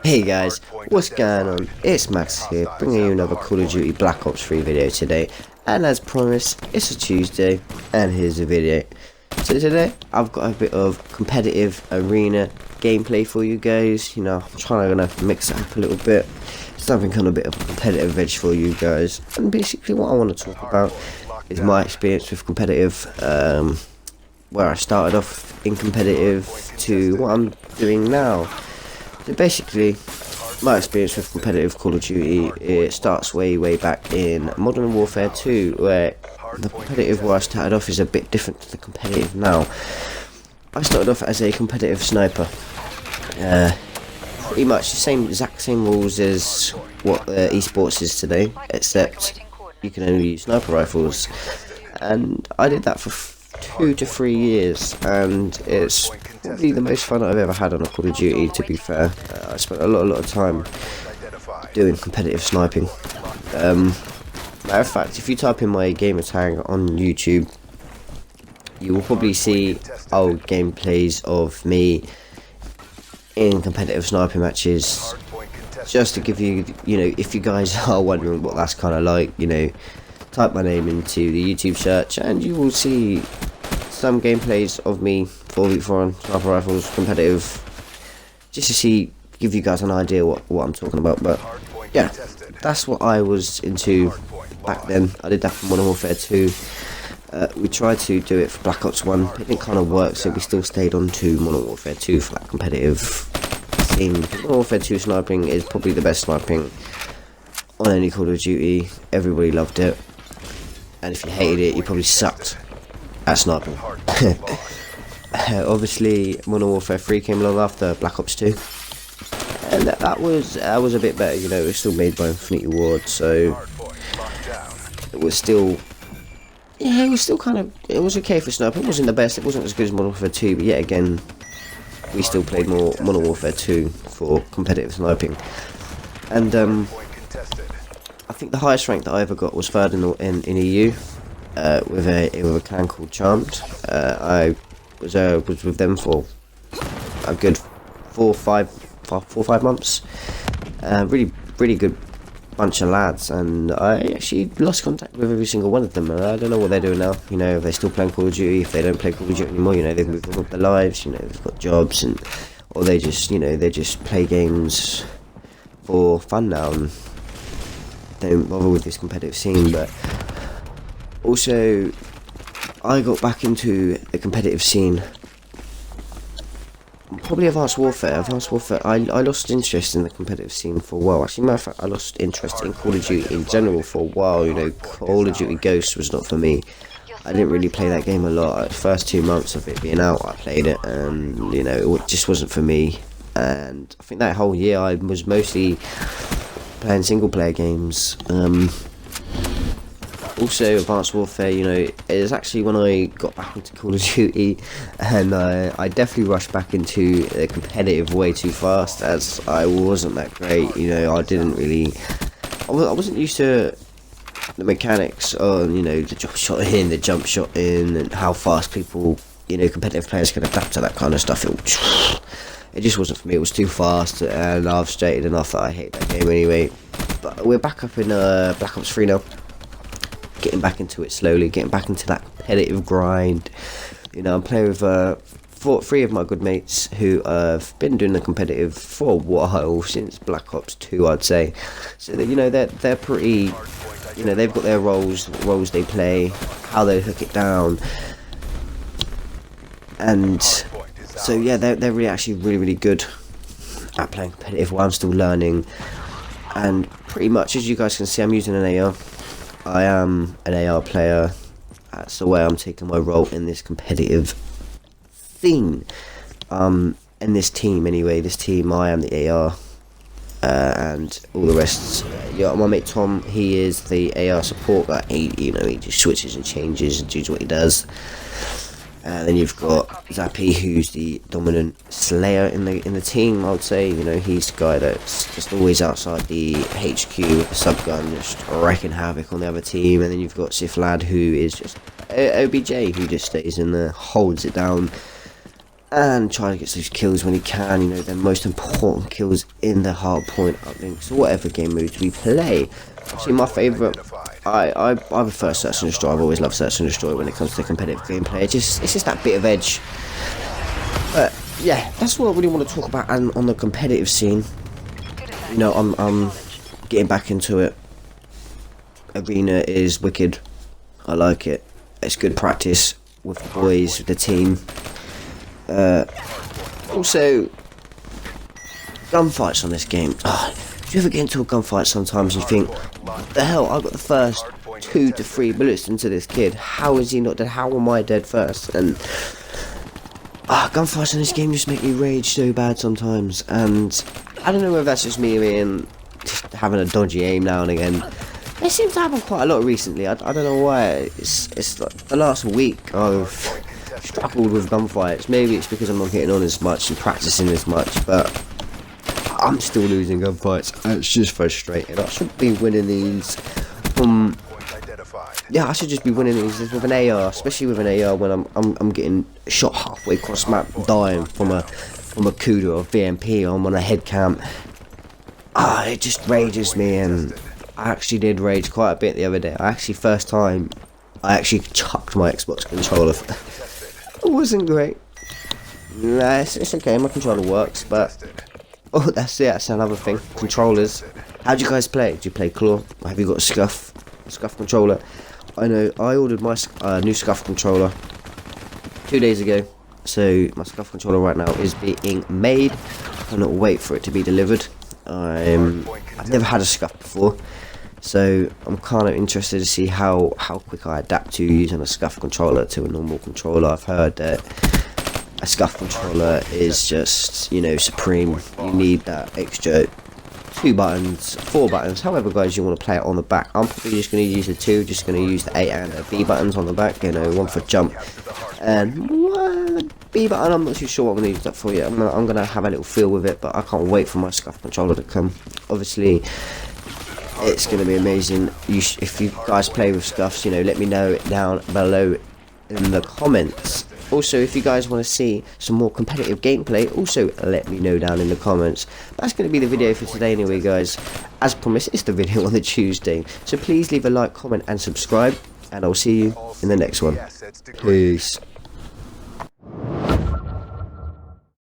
Hey guys, what's going on? It's Max here, bringing you another Call of Duty Black Ops 3 video today. And as promised, it's a Tuesday, and here's the video. So today, I've got a bit of competitive arena gameplay for you guys. You know, I'm trying to mix it up a little bit. Something kind of a bit of a competitive edge for you guys. And basically what I want to talk about is my experience with competitive, where I started off in competitive to what I'm doing now. So basically, my experience with competitive Call of Duty, it starts way back in Modern Warfare 2, where the competitive where I started off is a bit different to the competitive now. I started off as a competitive sniper. Pretty much the exact same rules as what esports is today, except you can only use sniper rifles. And I did that for 2 to 3 years, and it's probably the most fun I've ever had on a Call of Duty, to be fair. I spent a lot of time doing competitive sniping. Matter of fact, if you type in my gamertag on YouTube, you will probably see old gameplays of me in competitive sniping matches, just to give you, if you guys are wondering what that's kind of like, type my name into the YouTube search and you will see some gameplays of me 4v4 on sniper rifles competitive, just to give you guys an idea what I'm talking about. But yeah, that's what I was into back then. I did that for Modern Warfare 2. We tried to do it for Black Ops 1, it didn't kind of work, so we still stayed on to Modern Warfare 2 for that competitive scene. Modern Warfare 2 sniping is probably the best sniping on any Call of Duty. Everybody loved it, and if you hated it, you probably sucked at sniping. Obviously, Modern Warfare 3 came along after Black Ops 2, and that was a bit better. It was still made by Infinity Ward, so it was still, it was okay for sniping. It wasn't the best, it wasn't as good as Modern Warfare 2, but yet again, we still played more Modern Warfare 2 for competitive sniping. And I think the highest rank that I ever got was 3rd in EU, with a clan called Charmed. I was with them for a good 4 or 5 months. Really good bunch of lads, and I actually lost contact with every single one of them. And I don't know what they're doing now. If they're still playing Call of Duty, if they don't play Call of Duty anymore, they've moved on with their lives. They've got jobs, or they just they just play games for fun now and don't bother with this competitive scene. But also, I got back into the competitive scene, probably Advanced Warfare. I lost interest in the competitive scene for a while. Actually, matter of fact, I lost interest in Call of Duty in general for a while. Call of Duty Ghosts was not for me. I didn't really play that game a lot. The first 2 months of it being out, I played it, and it just wasn't for me. And I think that whole year I was mostly playing single player games. Also, Advanced Warfare, it is actually when I got back into Call of Duty, and I definitely rushed back into the competitive way too fast, as I wasn't that great. I wasn't used to the mechanics on, the jump shot in, and how fast people, competitive players can adapt to that kind of stuff. It just wasn't for me. It was too fast, and I've stated enough that I hate that game anyway. But we're back up in Black Ops 3 now. Getting back into it slowly, getting back into that competitive grind. I'm playing with 3 of my good mates who have been doing the competitive for a while, since Black Ops 2, I'd say. So that, they're pretty, they've got their roles they play, how they hook it down, and so yeah, they're really good at playing competitive while I'm still learning. And pretty much, as you guys can see, I'm using an AR. I am an AR player. That's the way I'm taking my role in this competitive scene. In this team, anyway. This team, I am the AR, and all the rest. My mate Tom, he is the AR support guy. He just switches and changes and does what he does. Then you've got Zappy, who's the dominant slayer in the team, I would say. He's the guy that's just always outside the HQ with a subgun, just wrecking havoc on the other team. And then you've got Sif Lad, who is just OBJ, who just stays in there, holds it down, and try to get those kills when he can, you know, the most important kills in the hard point uplinks, or whatever game modes we play. Actually, my favourite, I prefer Search and Destroy. I've always loved Search and Destroy when it comes to competitive gameplay. It's just that bit of edge. But yeah, that's what I really want to talk about on the competitive scene. You know, I'm getting back into it. Arena is wicked. I like it. It's good practice with the boys, with the team. Also, gunfights on this game. Do you ever get into a gunfight sometimes and you think, what the hell, I got the first 2 to 3 bullets into this kid. How is he not dead? How am I dead first? And gunfights in this game just make me rage so bad sometimes. And I don't know whether that's just me being having a dodgy aim now and again. It seems to happen quite a lot recently. I don't know why. It's like the last week I've struggled with gunfights. Maybe it's because I'm not getting on as much and practicing as much, but I'm still losing gunfights. It's just frustrating. I should be winning these. Yeah, I should just be winning these with an AR, especially with an AR when I'm getting shot halfway across map, dying from a Kuda or VMP. Or I'm on a head camp. It just rages me, and I actually did rage quite a bit the other day. First time, I actually chucked my Xbox controller. It wasn't great. Nah, it's okay, my controller works, but that's it, that's another thing. Controllers. How do you guys play? Do you play claw? Have you got a scuff controller? I know, I ordered my new scuff controller 2 days ago, so my scuff controller right now is being made. I cannot wait for it to be delivered. I've never had a scuff before, so I'm kind of interested to see how quick I adapt to using a scuff controller to a normal controller. I've heard that a scuff controller is just, you know, supreme. You need that extra 2 buttons, 4 buttons, however guys you want to play it on the back. I'm probably just going to use the 2, just going to use the A and the B buttons on the back, you know, one for jump and the B button I'm not too sure what I'm going to use that for yet. I'm going to have a little feel with it, but I can't wait for my scuff controller to come. Obviously it's going to be amazing. If you guys play with scuffs, you know, let me know it down below in the comments. Also, if you guys want to see some more competitive gameplay, also let me know down in the comments. That's going to be the video for today anyway, guys. As promised, it's the video on the Tuesday. So please leave a like, comment and subscribe, and I'll see you in the next one. Peace.